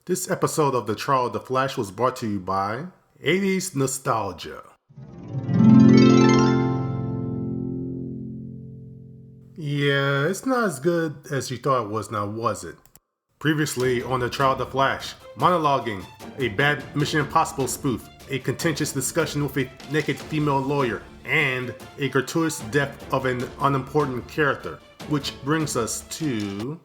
This episode of The Trial of the Flash was brought to you by 80s Nostalgia. Yeah, it's not as good as you thought it was now, was it? Previously on The Trial of the Flash, monologuing, a bad Mission Impossible spoof, a contentious discussion with a naked female lawyer, and a gratuitous death of an unimportant character. Which brings us to...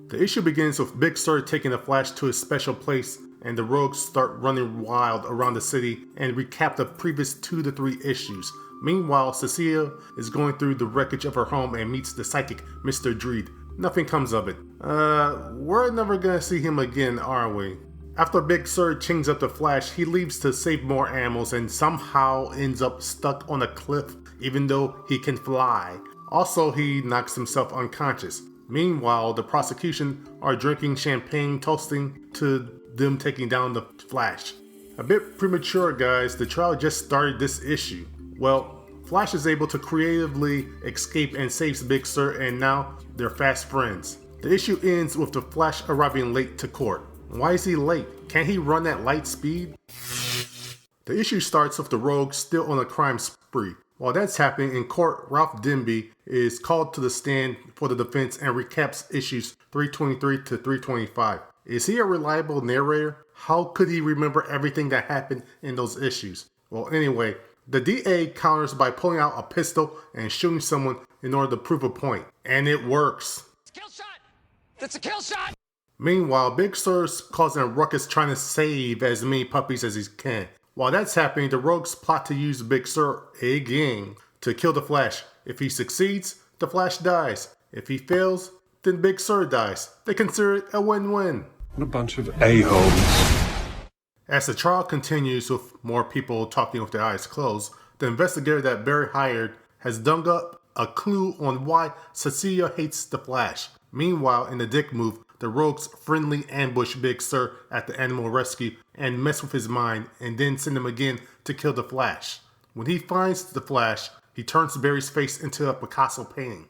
The issue begins with Big Sur taking the Flash to his special place, and the rogues start running wild around the city and recap the previous 2 to 3 issues. Meanwhile, Cecilia is going through the wreckage of her home and meets the psychic Mr. Dreed. Nothing comes of it. We're never gonna see him again, are we? After Big Sur chains up the Flash, he leaves to save more animals and somehow ends up stuck on a cliff even though he can fly. Also, he knocks himself unconscious. Meanwhile, the prosecution are drinking champagne, toasting to them taking down the Flash. A bit premature, guys. The trial just started this issue. Well, Flash is able to creatively escape and saves Big Sur, and now they're fast friends. The issue ends with the Flash arriving late to court. Why is he late? Can't he run at light speed? The issue starts with the rogues still on a crime spree. While that's happening in court, Ralph Denby is called to the stand for the defense and recaps issues 323 to 325. Is he a reliable narrator? How could he remember everything that happened in those issues? Well, anyway, the DA counters by pulling out a pistol and shooting someone in order to prove a point. And it works. It's a kill shot! That's a kill shot! Meanwhile, Big Sur's causing a ruckus trying to save as many puppies as he can. While that's happening, the rogues plot to use Big Sur again to kill the Flash. If he succeeds, the Flash dies. If he fails, then Big Sur dies. They consider it a win-win. What a bunch of a-holes. As the trial continues with more people talking with their eyes closed, the investigator that Barry hired has dug up a clue on why Cecilia hates the Flash. Meanwhile, in the dick move, the rogues friendly ambush Big Sur at the animal rescue and mess with his mind and then send him again to kill the Flash. When he finds the Flash, he turns Barry's face into a Picasso painting.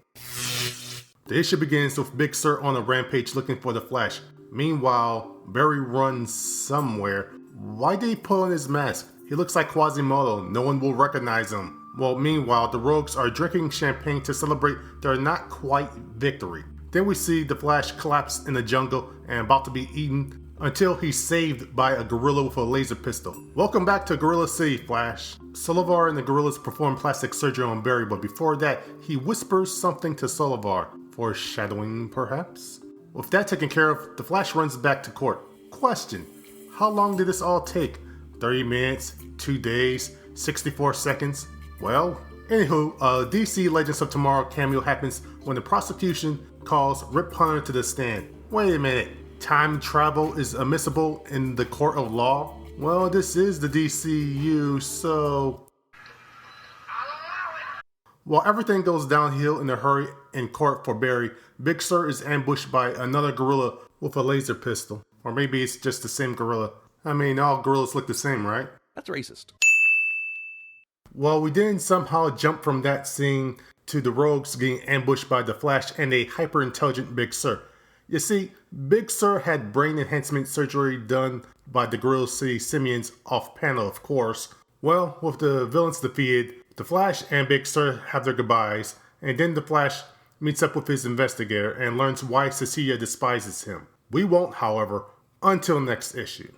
The issue begins with Big Sur on a rampage looking for the Flash. Meanwhile, Barry runs somewhere. Why did he put on his mask? He looks like Quasimodo. No one will recognize him. Well, meanwhile, the rogues are drinking champagne to celebrate their not quite victory. Then we see the Flash collapse in the jungle and about to be eaten until he's saved by a gorilla with a laser pistol. Welcome back to Gorilla City, Flash. Solivar and the gorillas perform plastic surgery on Barry, but before that, he whispers something to Solivar. Foreshadowing, perhaps? With that taken care of, the Flash runs back to court. Question: how long did this all take? 30 minutes? 2 days? 64 seconds? Well, anywho, DC Legends of Tomorrow cameo happens when the prosecution calls Rip Hunter to the stand. Wait a minute, time travel is admissible in the court of law? Well, this is the DCU, so... While everything goes downhill in a hurry in court for Barry, Big Sur is ambushed by another gorilla with a laser pistol. Or maybe it's just the same gorilla. I mean, all gorillas look the same, right? That's racist. Well, we didn't somehow jump from that scene to the rogues getting ambushed by the Flash and a hyper-intelligent Big Sur. You see, Big Sur had brain enhancement surgery done by the Gorilla City Simians off-panel, of course. Well, with the villains defeated, the Flash and Big Sur have their goodbyes, and then the Flash meets up with his investigator and learns why Cecilia despises him. We won't, however, until next issue.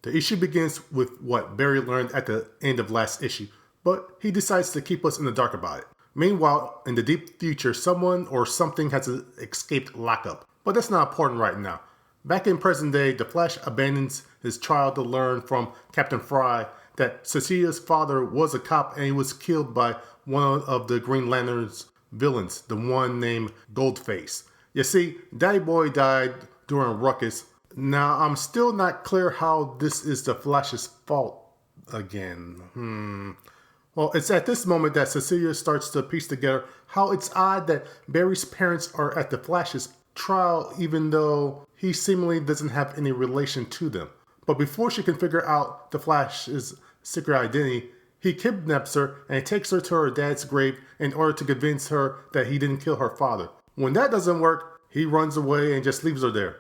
The issue begins with what Barry learned at the end of last issue, but he decides to keep us in the dark about it. Meanwhile, in the deep future, someone or something has escaped lockup, but that's not important right now. Back in present day, the Flash abandons his trial to learn from Captain Fry that Cecilia's father was a cop and he was killed by one of the Green Lantern's villains, the one named Goldface. You see, Daddy Boy died during a ruckus. Now, I'm still not clear how this is the Flash's fault again. Well, it's at this moment that Cecilia starts to piece together how it's odd that Barry's parents are at the Flash's trial even though he seemingly doesn't have any relation to them. But before she can figure out the Flash's secret identity, He kidnaps her and takes her to her dad's grave in order to convince her that he didn't kill her father. When that doesn't work, he runs away and just leaves her there.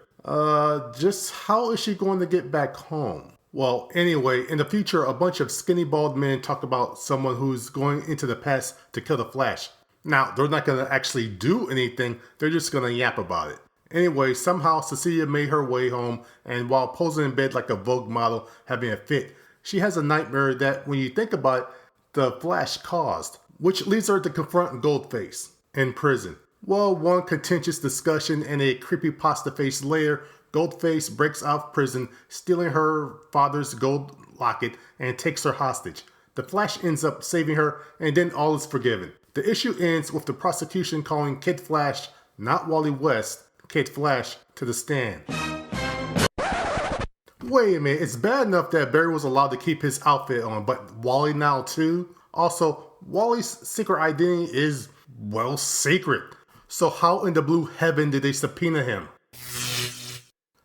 Just how is she going to get back home? Well, anyway, in the future, a bunch of skinny bald men talk about someone who's going into the past to kill the Flash. Now, they're not going to actually do anything, they're just going to yap about it. Anyway, somehow Cecilia made her way home, and while posing in bed like a Vogue model having a fit, she has a nightmare that, when you think about it, the Flash caused, which leads her to confront Goldface in prison. Well, one contentious discussion and a creepypasta face later, Goldface breaks out of prison, stealing her father's gold locket and takes her hostage. The Flash ends up saving her, and then all is forgiven. The issue ends with the prosecution calling Kid Flash, not Wally West, Kid Flash, to the stand. Wait a minute, it's bad enough that Barry was allowed to keep his outfit on, but Wally now too? Also, Wally's secret identity is, well, secret. So how in the blue heaven did they subpoena him?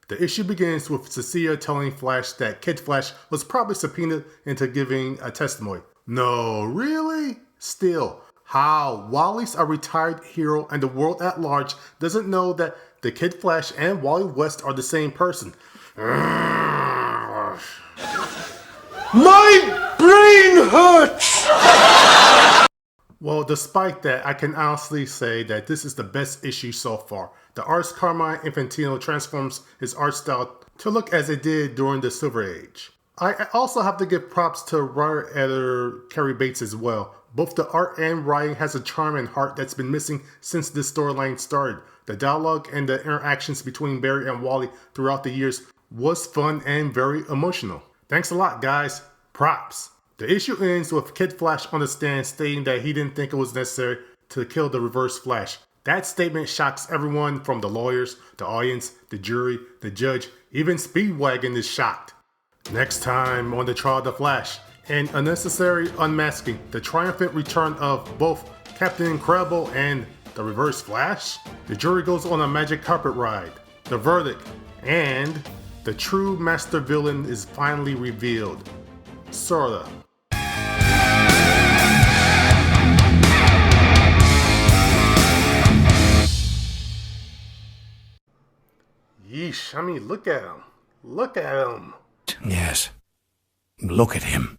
The issue begins with Cecilia telling Flash that Kid Flash was probably subpoenaed into giving a testimony. No, really? Still, how? Wally's a retired hero and the world at large doesn't know that the Kid Flash and Wally West are the same person. My brain hurts! Well, despite that, I can honestly say that this is the best issue so far. The artist Carmine Infantino transforms his art style to look as it did during the Silver Age. I also have to give props to writer-editor Cary Bates as well. Both the art and writing has a charm and heart that's been missing since this storyline started. The dialogue and the interactions between Barry and Wally throughout the years was fun and very emotional. Thanks a lot, guys. Props. The issue ends with Kid Flash on the stand stating that he didn't think it was necessary to kill the Reverse Flash. That statement shocks everyone from the lawyers, the audience, the jury, the judge, even Speedwagon is shocked. Next time on the Trial of the Flash, an unnecessary unmasking, the triumphant return of both Captain Incredible and the Reverse Flash. The jury goes on a magic carpet ride, the verdict, and the true master villain is finally revealed. Sorta. Yeesh, I mean, look at him. Look at him. Yes. Look at him.